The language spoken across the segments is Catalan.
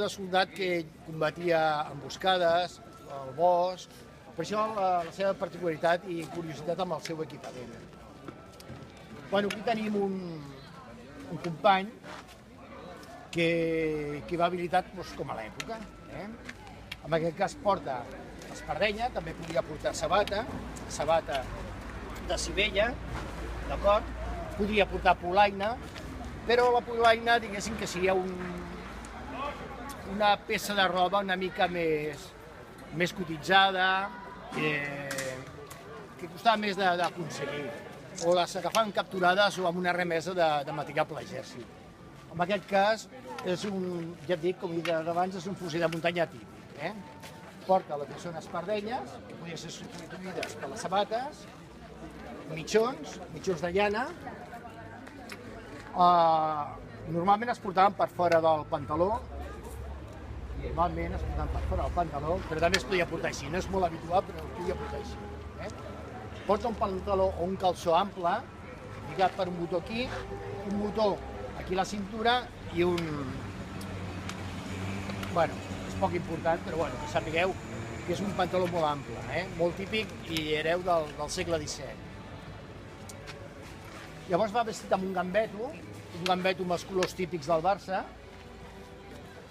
de soldat que combatia emboscades, al bosc, per això la seva particularitat i curiositat amb el seu equipament. Bueno, aquí tenim un company que va habilitat com a l'època. En aquest cas porta espardenya, també podia portar sabata de sivella, d'acord? Podria portar polaina, però la polaina, diguéssim que seria una peça de roba una mica més cotitzada, que costava més d'aconseguir, o les agafaven capturades o amb una remesa de material per l'exèrcit. En aquest cas, ja et dic, com he dit abans, és un fusell de muntanya típic. Porta el que són espardenyes, que podien ser substituïdes per les sabates, mitjons de llana. Normalment es portaven per fora del pantaló, però també es podia portar així. No és molt habitual, però es podia portar així. Porta un pantaló o un calçó ample, lligat per un botó aquí, un botó aquí a la cintura i un... Bueno, és poc important, però bueno, que sapigueu que és un pantaló molt ample, molt típic i hereu del segle XVII. Llavors va vestit amb un gambeto amb els colors típics del Barça,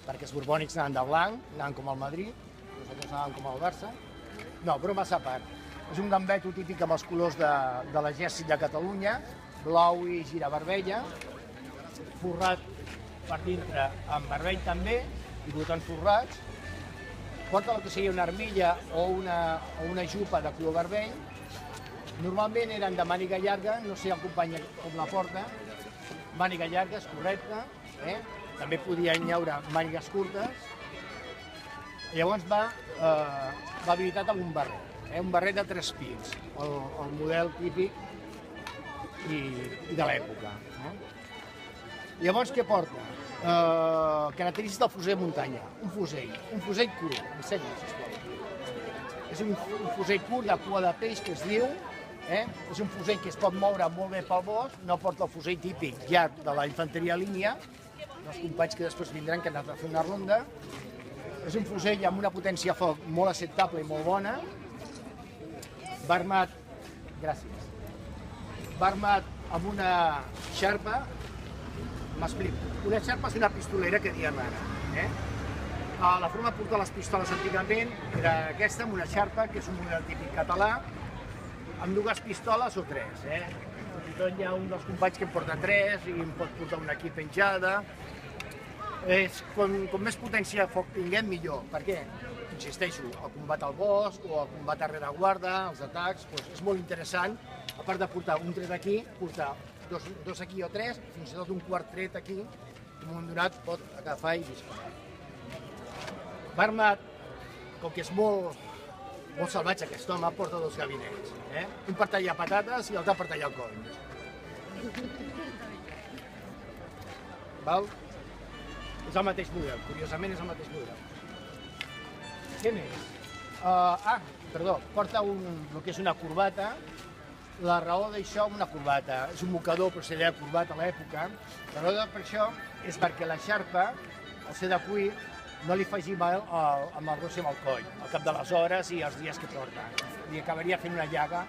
perquè els borbònics anaven de blanc, anaven com el Madrid, nosaltres anàvem com el Barça. No, bromes a part. És un gambeto típic amb els colors de l'exèrcit de Catalunya, blau i gira vermella, forrat per dintre amb vermell també, i botons forrats. Porta el que seria una armilla o una jupa de color vermell. Normalment eren de màniga llarga, no sé el company com la porta, màniga llarga, és correcte, també podien haure mànigues curtes. Llavors va habilitat amb un barret de 3 pits, el model típic i de l'època. Llavors què porta? Característica del fusell de muntanya, un fusell curt, ensenyi, sisplau. És un fusell curt de cua de peix que es diu, és un fusell que es pot moure molt bé pel bosc, no porta el fusell típic llarg de la infanteria línia, els companys que després vindran que han anat a fer una ronda. És un fusell amb una potència a foc molt acceptable i molt bona, va armat, gràcies, va armat amb una xarpa. M'explico. Una xarpa és una pistolera que diem ara. La forma de portar les pistoles antigament era aquesta, amb una xarpa, que és un model típic català, amb 2 pistoles o 3. Fins i tot hi ha un dels companys que en porta 3 i en pot portar una aquí penjada. Com més potència de foc tinguem, millor. Per què? Insisteixo, el combat al bosc o el combat a rereguarda, els atacs, és molt interessant. A part de portar un tret aquí, portar dos aquí o 3, fins i tot un quart tret aquí, en un moment donat pot agafar i disparar. Va armat, com que és molt salvatge aquest home, porta 2 gabinets. Un per tallar patates i l'altre per tallar cols. És el mateix model, curiosament és el mateix model. Què més? Porta el que és una corbata. La raó d'això, una corbata, és un mocador, però seria corbata a l'època. La raó per això és perquè la xarpa, al ser de cuir, no li faci mal amb el rossi amb el coll, al cap de les hores i els dies que porta. Li acabaria fent una llaga.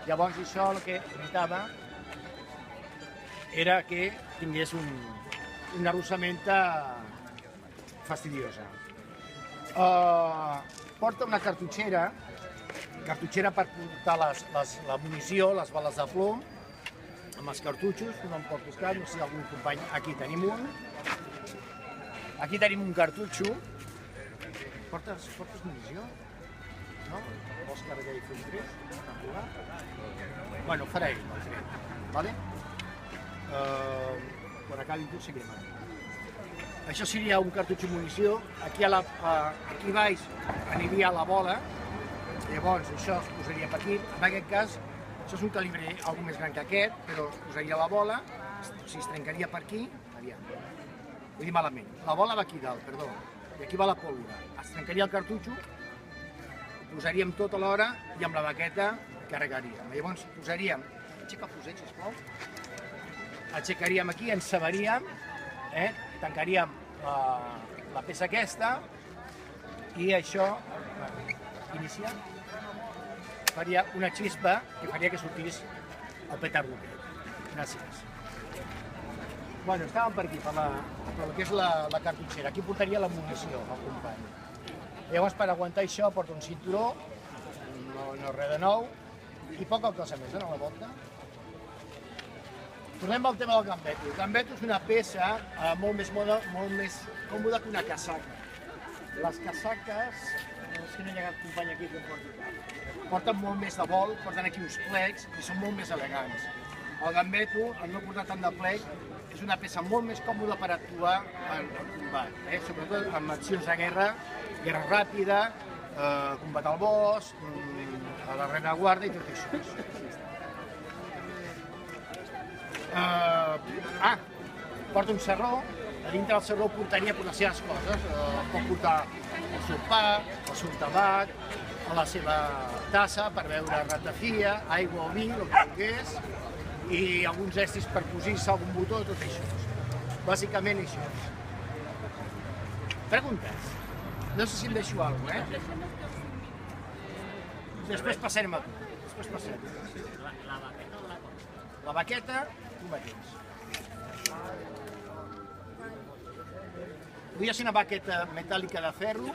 Llavors això el que evitava era que tingués una arrossamenta fastidiosa. Porta una cartutxera per portar la munició, les bales de plom, amb els cartutxos, que no em pot buscar, no sé si algun company... Aquí tenim un. Aquí tenim un cartutxo. Portes munició? No? Vols carregar i fer un tret? Bueno, farà ell el tret, vale? Quan acabi tu seguirem aquí. Això seria un cartutxo munició. Aquí baix aniria la bola. Llavors això es posaria per aquí. En aquest cas, això és un calibre algo més gran que aquest, però es posaria la bola, si es trencaria per aquí, vull dir malament, la bola va aquí dalt, perdó, i aquí va la pólvora. Es trencaria el cartutxo, ho posaríem tot alhora i amb la baqueta carregaríem. Llavors posaríem, aixeca el fusell, sisplau, aixecaríem aquí, encebaríem, tancaríem la peça aquesta, i això, iniciar, faria una xispa que faria que sortís el petardo aquest. Gràcies. Bueno, estàvem per aquí, per el que és la cartutxera. Aquí portaria la munició, el company. Llavors, per aguantar això, porta un cinturó, no res de nou, i poca cosa més, a la volta. Tornem al tema del gambeto. El gambeto és una peça molt més còmoda que una casaca. Les casaques, és que no hi ha cap company aquí que porten molt més de vol, porten aquí uns plecs i són molt més elegants. El gambeto, al no portar tant de plec, és una peça molt més còmoda per actuar en combat, sobretot en accions de guerra ràpida, combat al bosc, a la rereguarda i tot això. Porta un serró, a dintre del serró portaria les seves coses, pot portar el seu pa, el seu tabac, la seva tassa per beure ratafia, aigua o vi, el que volgués, i alguns estris per cosir-se algun botó, tot això. Bàsicament això. Preguntes? No sé si em deixo alguna cosa, Després passarem a tu. Després passarem. La baqueta o la cosa? La baqueta, tu mateix. Podria ser una baqueta metàl·lica de ferro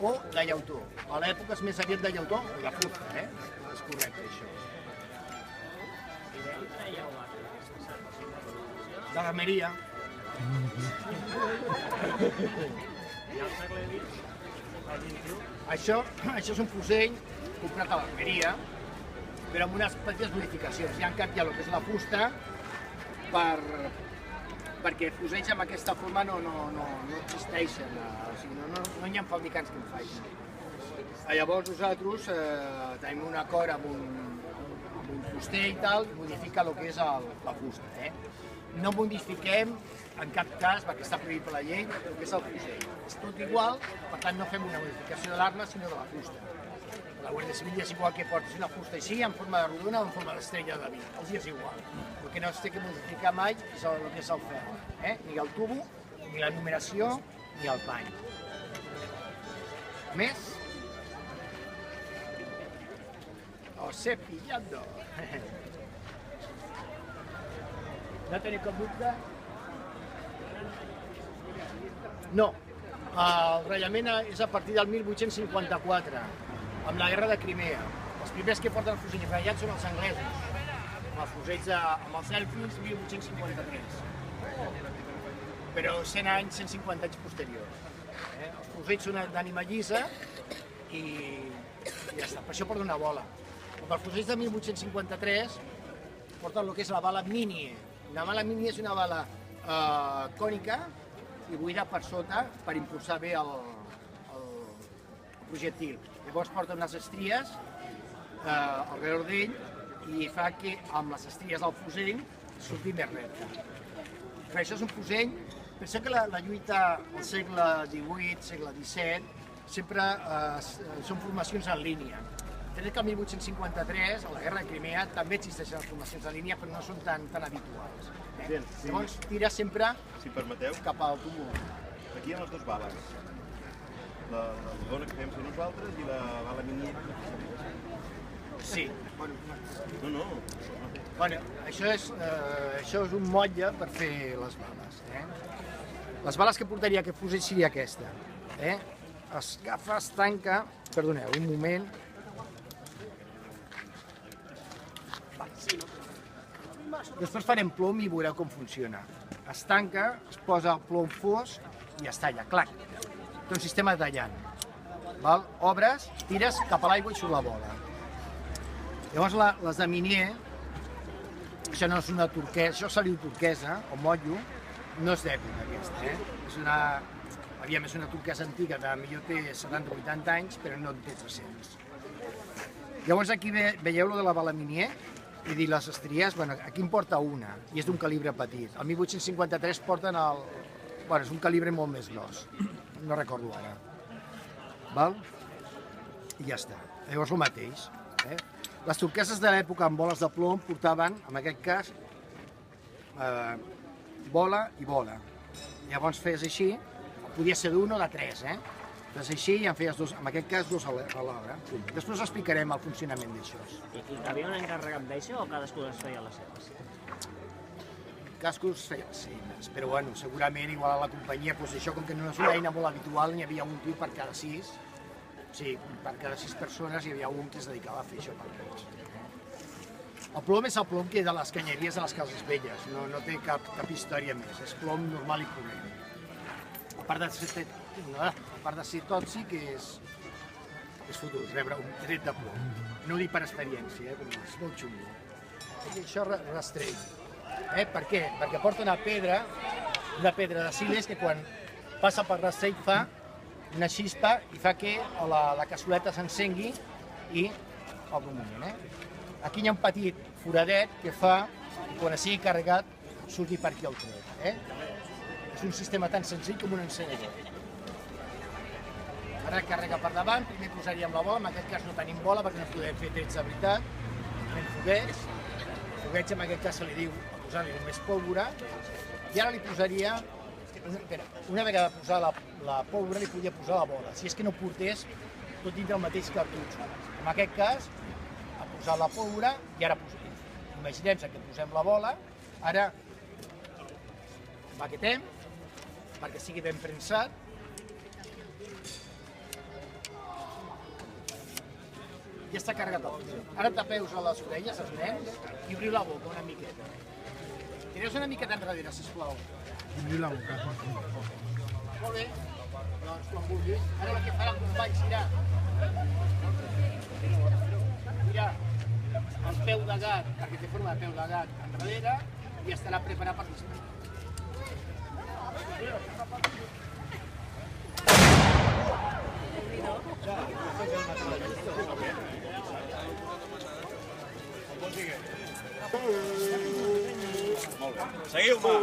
o de llautó. A l'època és més aviat de llautó o de fusta, És correcte, això. De l'armeria. Això és un fusell comprat a l'armeria, però amb unes petites modificacions. Hi ha canviat el que és la fusta perquè fusells amb aquesta forma no existeixen, o sigui, no hi ha fabricants que en facin. Llavors nosaltres tenim un acord amb un fuster i tal, i modifica el que és la fusta. No modifiquem en cap cas, perquè està prohibit per la llei, el que és el fusell. És tot igual, per tant no fem una modificació de l'arma, sinó de la fusta. La Guàrdia Civil és igual que portis una fusta així, en forma de rodona o en forma d'estrella de vi. Els és igual. El que no es té que modificar mai és el que és el ferro. Ni el tubo, ni la numeració, ni el pany. Més? O cepillando. No teniu cap dubte? No. El ratllament és a partir del 1854, amb la guerra de Crimea. Els primers que porten fusells ratllats són els anglesos, amb els fusells amb els Elfins 1853. Però 100 anys, 150 anys posteriors. Els fusells són d'ànima llisa i ja està. Per això porten una bola. Els fusells de 1853 porten el que és la bala Minié. La bala Minié és una bala cònica i buida per sota per impulsar bé el projectil. Llavors porta unes estries al redor d'ell i fa que amb les estries del fusell surti més recte. Per això és un fusell. Penseu que la lluita al segle XVIII, segle XVII, sempre són formacions en línia. Tret que el 1853, a la guerra de Crimea, també existeixen les formacions en línia, però no són tan habituals. Llavors tira sempre cap al túmul. Aquí hi ha les dues bales. La rodona que fem ser nosaltres i la bala Minié. Sí. No. Bueno, això és un motlle per fer les bales. Les bales que portaria aquest fusell seria aquesta. Es agafa, es tanca... Perdoneu, un moment. Després farem plom i veureu com funciona. Es tanca, es posa el plom fosc i es talla, clac. Té un sistema de tallant. Obres, tires cap a l'aigua i surt la bola. Llavors les de Minié, això no és una turquesa, això se li diu turquesa o motllo, no és d'època aquesta, és una turquesa antiga, de millor té 70 o 80 anys, però no en té 300. Llavors aquí veieu lo de la bala Minié, i dir les estries, aquí en porta una, i és d'un calibre petit. El 1853 porten és un calibre molt més gros, no recordo ara. I ja està. Llavors el mateix. Les turqueses de l'època amb boles de plom portaven, en aquest cas, bola i bola. Llavors fes així, podia ser d'un o de tres, Doncs així ja en feies dos, en aquest cas dos a l'hora. Després explicarem el funcionament d'això. I hi havia un encarregat d'això o cadascú es feia les seves? Cadascú es feia les eines, però bueno, segurament igual a la companyia, doncs això com que no és una eina molt habitual, n'hi havia un tio per cada 6. O sigui, per cada 6 persones hi havia un que es dedicava a fer això per ells. El plom és el plom que de les canyeries de les cases velles, no té cap història més, és plom normal i corrent. A part de ser tòxic, és fotut, rebre un tret de plom. No ho dic per experiència, però és molt xungo. Això rastrell. Per què? Perquè porta una pedra de siles que quan passa per rastrell fa una xispa i fa que la cassoleta s'encengui i obre un moment. Aquí hi ha un petit foradet que fa que quan sigui carregat surti per aquí el tret. És un sistema tan senzill com un encenedor. Ara carrega per davant, primer posaríem la bola, en aquest cas no tenim bola perquè no podem fer trets de veritat, fem foguets. Foguets en aquest cas se li diu posar-li només pólvora i ara li posaria, una vegada posar la pólvora li podia posar la bola, si és que no portés tot dintre el mateix cartutx. En aquest cas, ha posat la pólvora i ara imaginem que posem la bola, ara baquetem perquè sigui ben prensat. Ja està carregat el fusil. Ara tapeu a les orelles, els nens, i obriu la boca una miqueta. Tireu una miqueta enrere, sisplau. Obriu la boca. Molt bé. Doncs quan vulguis. Ara el que farà el company serà tirar el peu de gat, perquè té forma de peu de gat, enrere, i estarà preparat per disparar. Molt bé. Seguiu-me!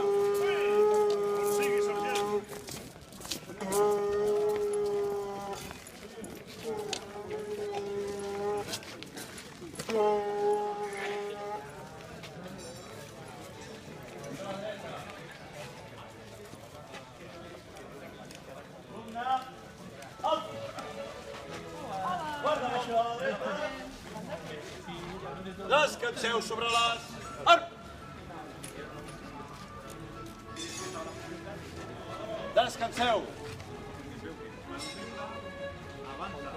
Descanseu sobre les... Descanseu!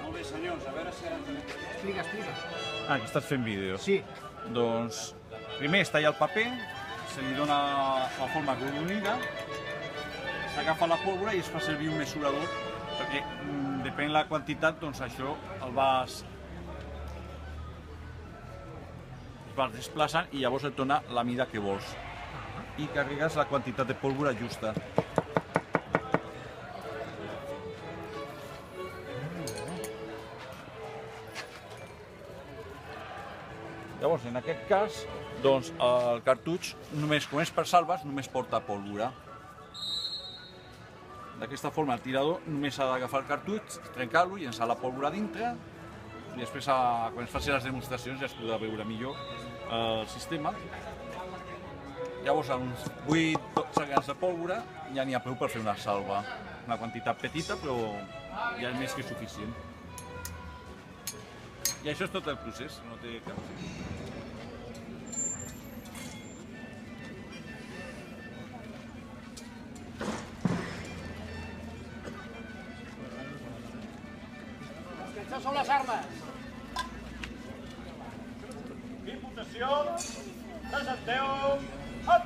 Molt bé, senyors, a veure si ara... Explica. Ah, que estàs fent vídeo. Sí. Doncs, primer es talla el paper, se li dona la forma arrodonida, s'agafa la pólvora i es fa servir un mesurador, perquè depèn la quantitat, doncs això el vas desplaçant i llavors et dona la mida que vols. I carregues la quantitat de pólvora justa. Llavors, en aquest cas, doncs, el cartutx, només, com és per salves, només porta pólvora. D'aquesta forma, el tirador només ha d'agafar el cartutx, trencar-lo i llençar la pólvora dintre. I després, quan es facin les demostracions, ja es podrà veure millor el sistema. Llavors, amb uns 8-12 grans de pólvora, ja n'hi ha prou per fer una salva. Una quantitat petita, però ja és més que suficient. I això és tot el procés, no té cap... Això són les armes. Imputació, presenteu, hop!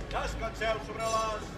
Descanseu sobre les